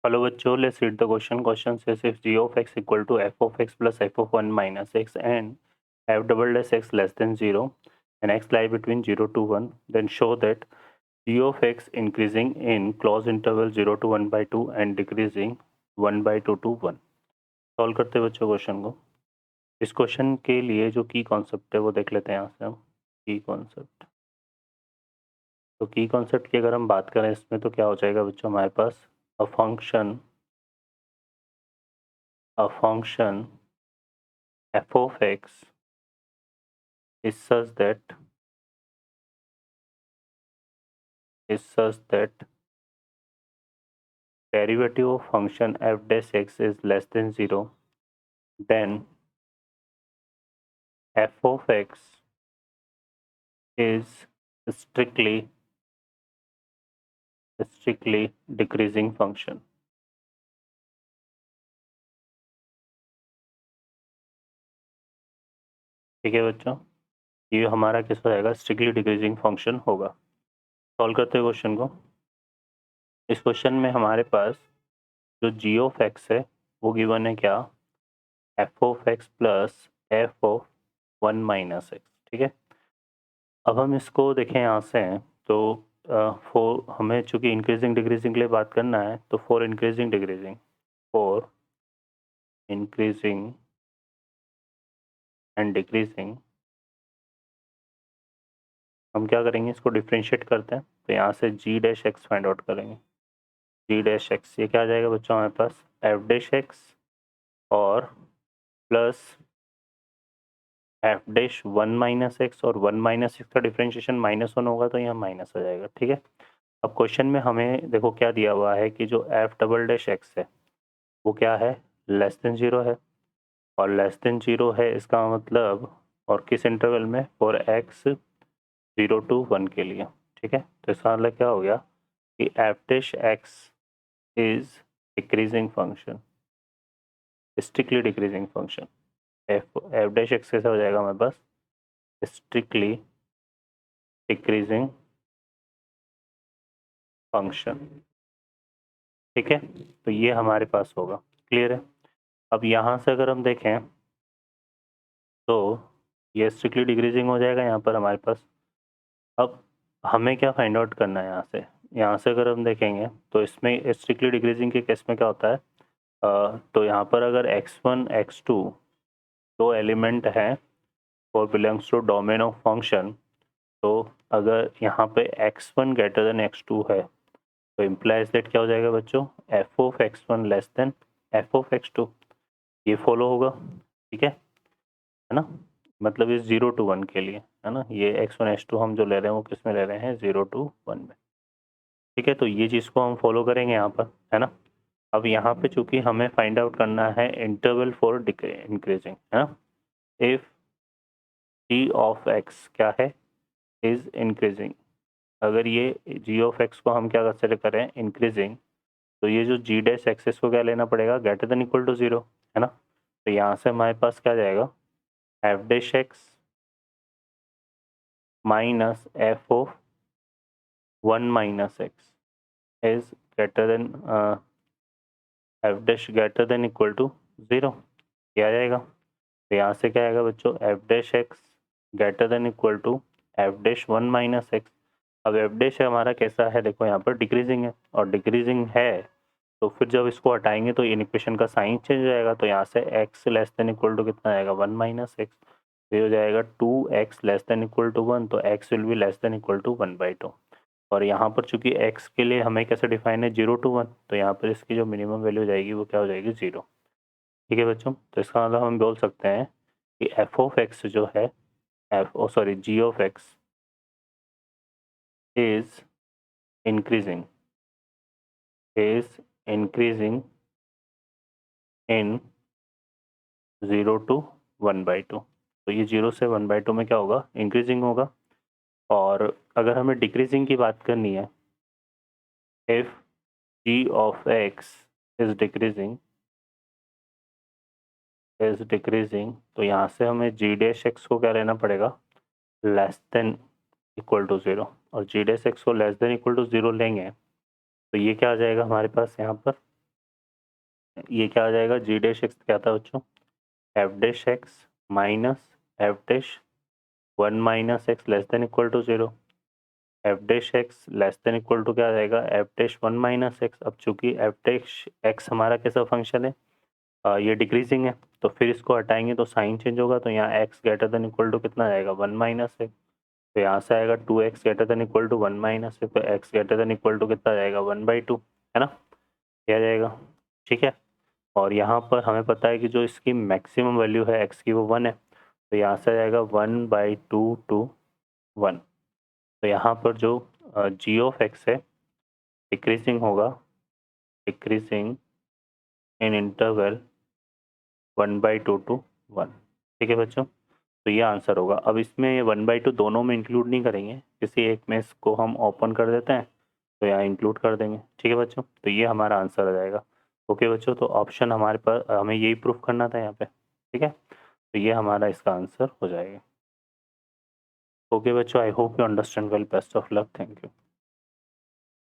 Hello बच्चों, let's read the question. Question says if g of x equal to f of x plus f of 1 minus x and f double dash x less than 0 and x lie between 0 to 1, then show that g of x increasing in closed interval 0 to 1 by 2 and decreasing 1 by 2 to 1. Solve करते हैं बच्चों question को. इस question के लिए जो की concept है वो देख लेते हैं यहाँ से हम. की कॉन्सेप्ट, तो की कॉन्सेप्ट की अगर हम बात करें इसमें तो क्या हो जाएगा बच्चों हमारे पास a function f of x is such that derivative of function f dash x is less than 0, then f of x is strictly decreasing function. ठीक है बच्चों, ये हमारा किस हो जाएगा, स्ट्रिक्टली डिक्रीजिंग फंक्शन होगा. सॉल्व करते हैं क्वेश्चन को. इस क्वेश्चन में हमारे पास जो g ऑफ x है वो गिवन है क्या, f of x plus f of 1 minus x. ठीक है, अब हम इसको देखें यहाँ से तो फॉर हमें चूँकि इंक्रीजिंग डिक्रीजिंग के लिए बात करना है तो फॉर इंक्रीजिंग एंड डिक्रीजिंग हम क्या करेंगे, इसको डिफ्रेंशिएट करते हैं. तो यहाँ से जी डैश एक्स फाइंड आउट करेंगे. जी डैश एक्स ये क्या आ जाएगा बच्चों हमारे पास, एफ डैश एक्स और plus F dash 1 minus x, और 1 माइनस एक्स का डिफ्रेंशिएशन -1 होगा तो यहाँ माइनस हो जाएगा. ठीक है, अब क्वेश्चन में हमें देखो क्या दिया हुआ है कि जो एफ डबल डैश एक्स है वो क्या है, लेस देन 0 है. और लेस देन 0 है इसका मतलब, और किस इंटरवल में, फॉर एक्स 0 to 1 के लिए. ठीक है, तो इसका मतलब क्या हो गया कि F dash x is decreasing function, strictly decreasing function. F dash x कैसा हो जाएगा हमारे पास, स्ट्रिक्टली डिक्रीजिंग फंक्शन. ठीक है, तो ये हमारे पास होगा. क्लियर है. अब यहाँ से अगर हम देखें तो ये स्ट्रिक्टली डिक्रीजिंग हो जाएगा यहाँ पर हमारे पास. अब हमें क्या फाइंड आउट करना है यहाँ से अगर हम देखेंगे तो इसमें स्ट्रिक्टली डिक्रीजिंग के केस में क्या होता है, तो यहाँ पर अगर x1 x2 दो एलिमेंट हैं और belongs to domain of function, तो अगर यहाँ पे x1 ग्रेटर देन x2 है तो इम्प्लाइज दैट क्या हो जाएगा बच्चों, f of x1 less than f of x2. ये फॉलो होगा. ठीक है ना, मतलब इस 0 to 1 के लिए है ना, ये x1 x2 हम जो ले रहे हैं वो किस में ले रहे हैं, 0 to 1 में. ठीक है, तो ये चीज़ को हम फॉलो करेंगे यहाँ पर, है ना. अब यहाँ पे चूंकि हमें फाइंड आउट करना है इंटरवल फॉर इंक्रीजिंग, है ना. इफ g ऑफ x क्या है, इज इंक्रीजिंग. अगर ये g ऑफ x को हम क्या कंसिडर करें, इंक्रीजिंग, तो ये जो g डैश एक्सेस को क्या लेना पड़ेगा, ग्रेटर देन इक्वल टू 0, है ना. तो यहाँ से हमारे पास क्या जाएगा, F dash X minus F of 1 minus X is greater than F dash greater than equal to 0. क्या आ जाएगा, तो यहाँ से क्या आएगा बच्चों, F dash X greater than equal to F dash 1 minus X. अब एफ डैश हमारा कैसा है, देखो यहाँ पर डिक्रीजिंग है, और डिक्रीजिंग है तो फिर जब इसको हटाएंगे तो इन इक्वेशन का साइन चेंज हो जाएगा. तो यहाँ से x less than equal to कितना आएगा, 1 माइनस एक्स. ये हो जाएगा 2x less than equal to 1, तो x will be less than equal to 1/2. और यहाँ पर चूंकि x के लिए हमें कैसे डिफाइन है, 0 to 1, तो यहाँ पर इसकी जो मिनिमम वैल्यू हो जाएगी वो क्या हो जाएगी, 0. ठीक है बच्चों, तो इसका मतलब हम बोल सकते हैं कि f ऑफ x जो है, g of x is increasing in 0 to 1/2. तो ये 0 से 1/2 में क्या होगा, इंक्रीजिंग होगा. और अगर हमें डिक्रीजिंग की बात करनी है, if g of x is decreasing, तो यहाँ से हमें g डैश x को क्या लेना पड़ेगा, लेस देन इक्वल टू 0. और g डैश x को लेस देन इक्वल टू 0 लेंगे तो ये क्या आ जाएगा हमारे पास यहाँ पर, ये क्या आ जाएगा, जी डैश एक्स क्या था बच्चों, F dash X minus F dash 1 minus X less than equal to 0, F dash X less than equal to क्या आ जाएगा, एफ डैश 1 माइनस एक्स। अब चूंकि एफ डैश एक्स हमारा कैसा फंक्शन है, ये डिक्रीजिंग है, तो फिर इसको हटाएंगे तो साइन चेंज होगा, तो यहाँ X greater than equal to कितना आएगा, 1 माइनस एक्स। तो यहाँ से आएगा 2x greater than equal to 1 minus X, तो X greater than equal to कितना आएगा, 1/2, है ना, क्या जाएगा, ठीक है। और यहाँ पर हमें पता है कि जो इसकी मैक्सिमम वैल्यू है एक्स की वो 1 है, तो यहाँ से आएगा 1/2 टू 1। तो यहाँ पर जो जी ऑफ एक्स है डिक्रीजिंग होगा, डिक्रीजिंग इन इंटरवल 1/2 टू 1, ठीक है बच्चों। तो ये आंसर होगा। अब इसमें ये 1/2 दोनों में इंक्लूड नहीं करेंगे, किसी एक में इसको हम ओपन कर देते हैं, तो यहाँ इंक्लूड कर देंगे, ठीक है बच्चों। तो ये हमारा आंसर आ जाएगा। ओके बच्चों, तो ऑप्शन हमारे पास, हमें यही प्रूफ करना था यहाँ पे, ठीक है। तो ये हमारा इसका आंसर हो जाएगा। ओके बच्चों, I hope you understand well, best of luck, thank you.